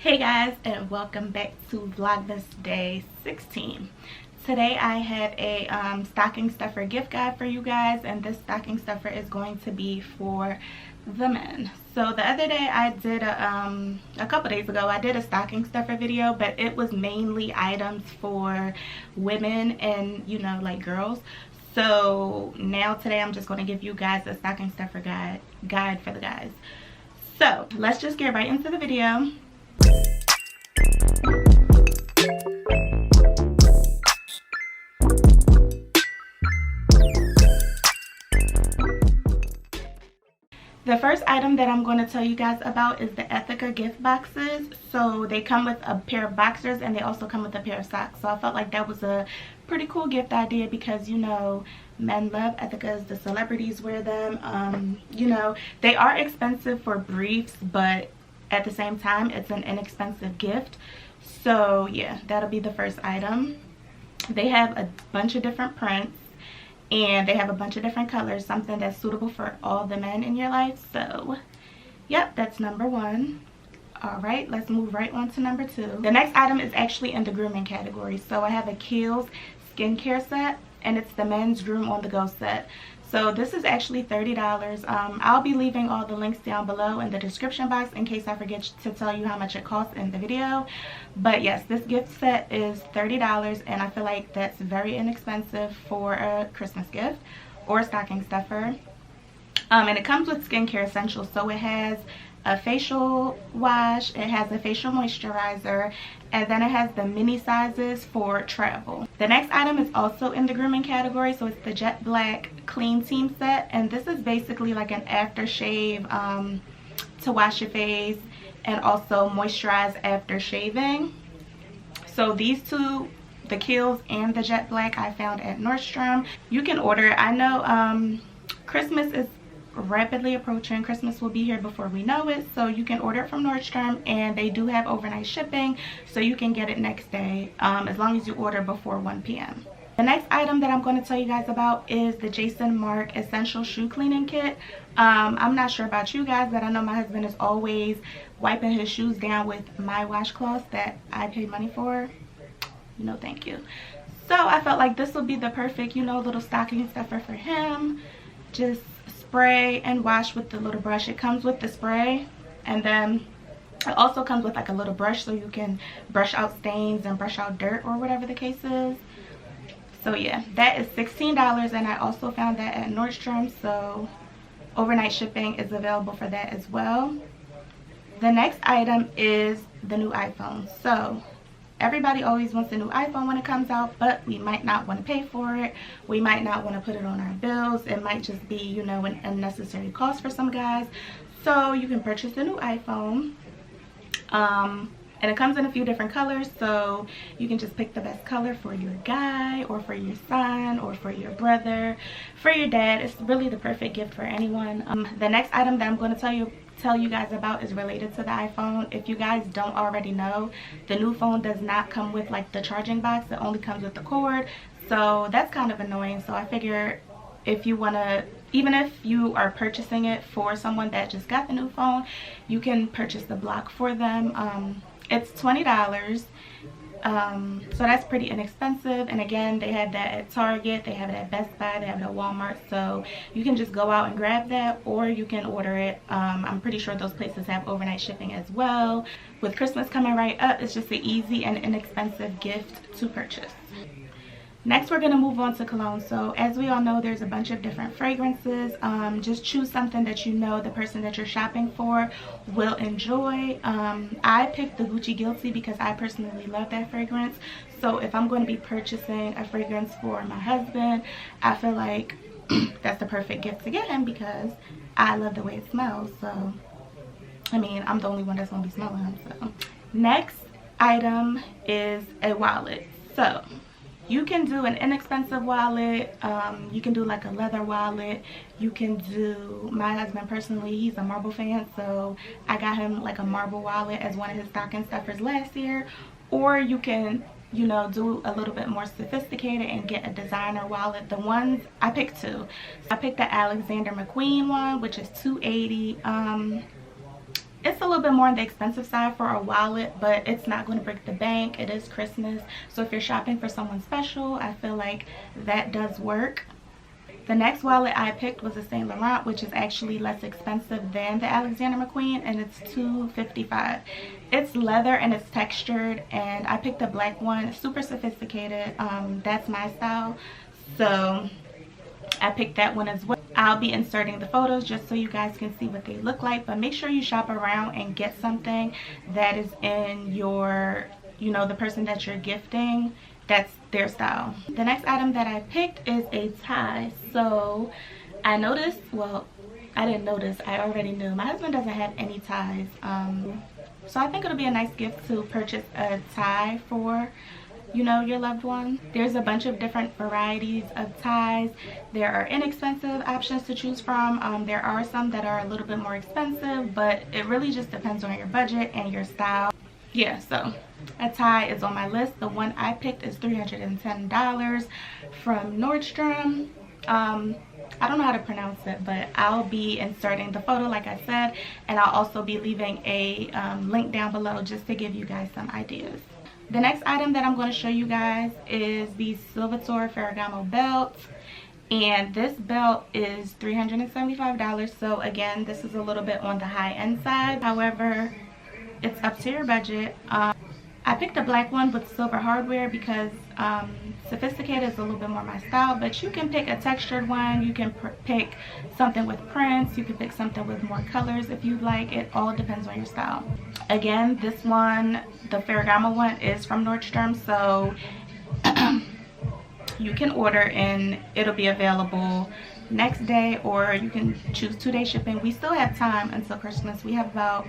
Hey guys, and welcome back to Vlogmas day 16. Today I have a stocking stuffer gift guide for you guys, and this stocking stuffer is going to be for the men. So the other day I did a couple days ago I did a stocking stuffer video, but it was mainly items for women and, you know, like girls. So now today I'm just going to give you guys a stocking stuffer guide for the guys. So let's just get right into the video. The first item that I'm going to tell you guys about is the Ethica gift boxes. So they come with a pair of boxers and they also come with a pair of socks. So I felt like that was a pretty cool gift idea because, you know, men love Ethicas, the celebrities wear them. You know, they are expensive for briefs, but at the same time it's an inexpensive gift. So yeah, that'll be the first item. They have a bunch of different prints and they have a bunch of different colors, something that's suitable for all the men in your life. So yep, that's number one. All right, let's move right on to number two. The next item is actually in the grooming category. So I have a Kiehl's skincare set, and it's the men's groom on the go set. So this is actually $30. I'll be leaving all the links down below in the description box in case I forget to tell you how much it costs in the video. But yes, this gift set is $30, and I feel like that's very inexpensive for a Christmas gift or a stocking stuffer. And it comes with skincare essentials. So it has a facial wash, it has a facial moisturizer, and then it has the mini sizes for travel. The next item is also in the grooming category. So it's the Jet Black Clean Team set, and this is basically like an aftershave to wash your face and also moisturize after shaving. So these two, the Kiehl's and the Jet Black, I found at Nordstrom. You can order it. I know Christmas is rapidly approaching. Christmas will be here before we know it, so you can order it from Nordstrom, and they do have overnight shipping, so you can get it next day as long as you order before 1 p.m. The next item that I'm going to tell you guys about is the Jason Mark Essential Shoe Cleaning Kit. I'm not sure about you guys, but I know my husband is always wiping his shoes down with my washcloths that I paid money for. No thank you. So I felt like this would be the perfect, you know, little stocking stuffer for him. Just spray and wash with the little brush. It comes with the spray, and then it also comes with like a little brush so you can brush out stains and brush out dirt or whatever the case is. So yeah, that is $16, and I also found that at Nordstrom, so overnight shipping is available for that as well. The next item is the new iPhone. So everybody always wants a new iPhone when it comes out, but we might not want to pay for it. We might not want to put it on our bills. It might just be, you know, an unnecessary cost for some guys. So you can purchase a new iPhone. And it comes in a few different colors, so you can just pick the best color for your guy or for your son or for your brother, for your dad. It's really the perfect gift for anyone. The next item that I'm going to tell you guys about is related to the iPhone. If you guys don't already know, the new phone does not come with like the charging box. It only comes with the cord, so that's kind of annoying. So I figure if you want to, even if you are purchasing it for someone that just got the new phone, you can purchase the block for them. It's $20, so that's pretty inexpensive. And again, they have that at Target, they have it at Best Buy, they have it at Walmart, so you can just go out and grab that, or you can order it. I'm pretty sure those places have overnight shipping as well. With Christmas coming right up, it's just an easy and inexpensive gift to purchase. Next, we're going to move on to cologne. So as we all know, there's a bunch of different fragrances. Just choose something that you know the person that you're shopping for will enjoy. I picked the Gucci Guilty because I personally love that fragrance. So if I'm going to be purchasing a fragrance for my husband, I feel like that's the perfect gift to get him because I love the way it smells. So, I mean, I'm the only one that's going to be smelling him. So, next item is a wallet. So you can do an inexpensive wallet, you can do like a leather wallet, you can do, my husband personally, he's a marble fan, so I got him like a marble wallet as one of his stocking stuffers last year. Or you can, you know, do a little bit more sophisticated and get a designer wallet. The ones, I picked two. So I picked the Alexander McQueen one, which is $280. it's a little bit more on the expensive side for a wallet, but it's not going to break the bank. It is Christmas, so if you're shopping for someone special, I feel like that does work. The next wallet I picked was a Saint Laurent, which is actually less expensive than the Alexander McQueen, and it's $2.55. It's leather and it's textured, and I picked the black one. It's super sophisticated. That's my style, so I picked that one as well. I'll be inserting the photos just so you guys can see what they look like, but make sure you shop around and get something that is in your, you know, the person that you're gifting, that's their style. The next item that I picked is a tie. So I noticed, well, I didn't notice, I already knew, my husband doesn't have any ties, so I think it'll be a nice gift to purchase a tie for, you know, your loved one. There's a bunch of different varieties of ties. There are inexpensive options to choose from. There are some that are a little bit more expensive, but it really just depends on your budget and your style. Yeah, so a tie is on my list. The one I picked is $310 from Nordstrom. I don't know how to pronounce it, but I'll be inserting the photo like I said, and I'll also be leaving a link down below just to give you guys some ideas. The next item that I'm going to show you guys is the Silvator Ferragamo belt, and this belt is $375. So again, this is a little bit on the high end side. However, it's up to your budget. I picked a black one with silver hardware because sophisticated is a little bit more my style, but you can pick a textured one, you can pick something with prints, you can pick something with more colors if you'd like. It all depends on your style. Again, this one, the Ferragamo one, is from Nordstrom, so you can order and it'll be available next day, or you can choose 2-day shipping. We still have time until Christmas. We have about,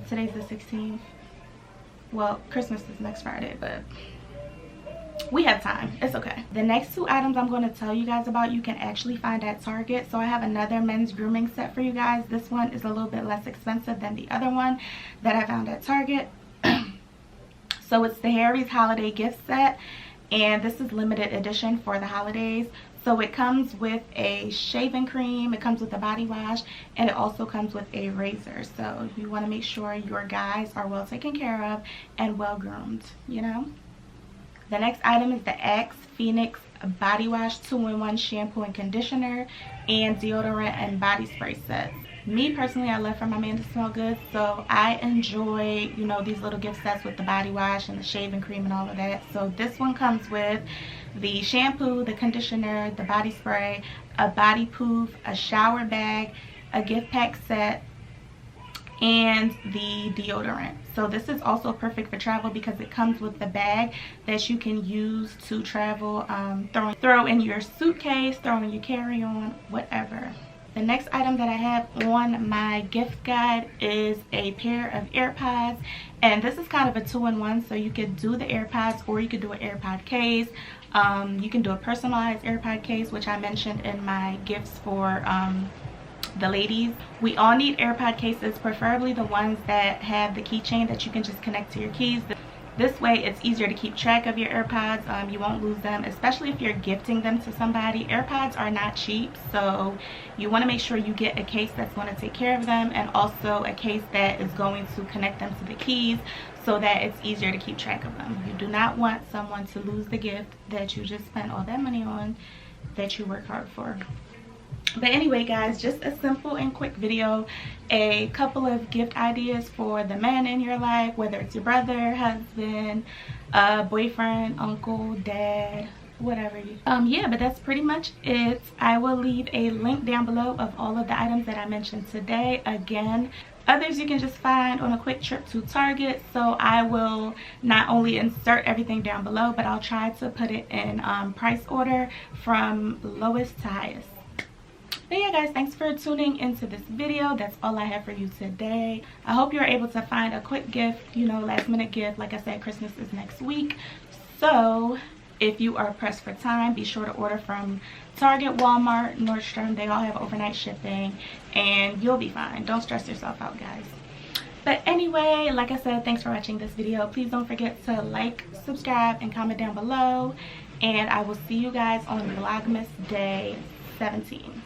today's the 16th. Well, Christmas is next Friday, but we have time. It's okay. The next two items I'm going to tell you guys about, you can actually find at Target. So I have another men's grooming set for you guys. This one is a little bit less expensive than the other one that I found at Target. So it's the Harry's Holiday Gift Set, and this is limited edition for the holidays. So it comes with a shaving cream, it comes with a body wash, and it also comes with a razor. So you want to make sure your guys are well taken care of and well groomed, you know. The next item is the Axe Phoenix Body Wash 2-in-1 shampoo and conditioner and deodorant and body spray sets. Me personally, I love for my man to smell good, so I enjoy, you know, these little gift sets with the body wash and the shaving cream and all of that. So this one comes with the shampoo, the conditioner, the body spray, a body poof, a shower bag, a gift pack set, and the deodorant. So this is also perfect for travel because it comes with the bag that you can use to travel, throw in your suitcase, throw in your carry-on, whatever. The next item that I have on my gift guide is a pair of AirPods, and this is kind of a 2-in-1, so you could do the AirPods or you could do an AirPod case. You can do a personalized AirPod case, which I mentioned in my gifts for the ladies. We all need AirPod cases, preferably the ones that have the keychain that you can just connect to your keys. This way it's easier to keep track of your AirPods. You won't lose them, especially if you're gifting them to somebody. AirPods are not cheap, so you want to make sure you get a case that's going to take care of them, and also a case that is going to connect them to the keys so that it's easier to keep track of them. You do not want someone to lose the gift that you just spent all that money on, that you work hard for. But anyway, guys, just a simple and quick video, a couple of gift ideas for the man in your life, whether it's your brother, husband, boyfriend, uncle, dad, whatever. Yeah, but that's pretty much it. I will leave a link down below of all of the items that I mentioned today. Again, others you can just find on a quick trip to Target. So I will not only insert everything down below, but I'll try to put it in price order from lowest to highest. But yeah, guys, thanks for tuning into this video. That's all I have for you today. I hope you're able to find a quick gift, you know, last minute gift. Like I said, Christmas is next week, so if you are pressed for time, be sure to order from Target, Walmart, Nordstrom. They all have overnight shipping, and you'll be fine. Don't stress yourself out, guys. But anyway, like I said, thanks for watching this video. Please don't forget to like, subscribe, and comment down below, and I will see you guys on Vlogmas Day 17.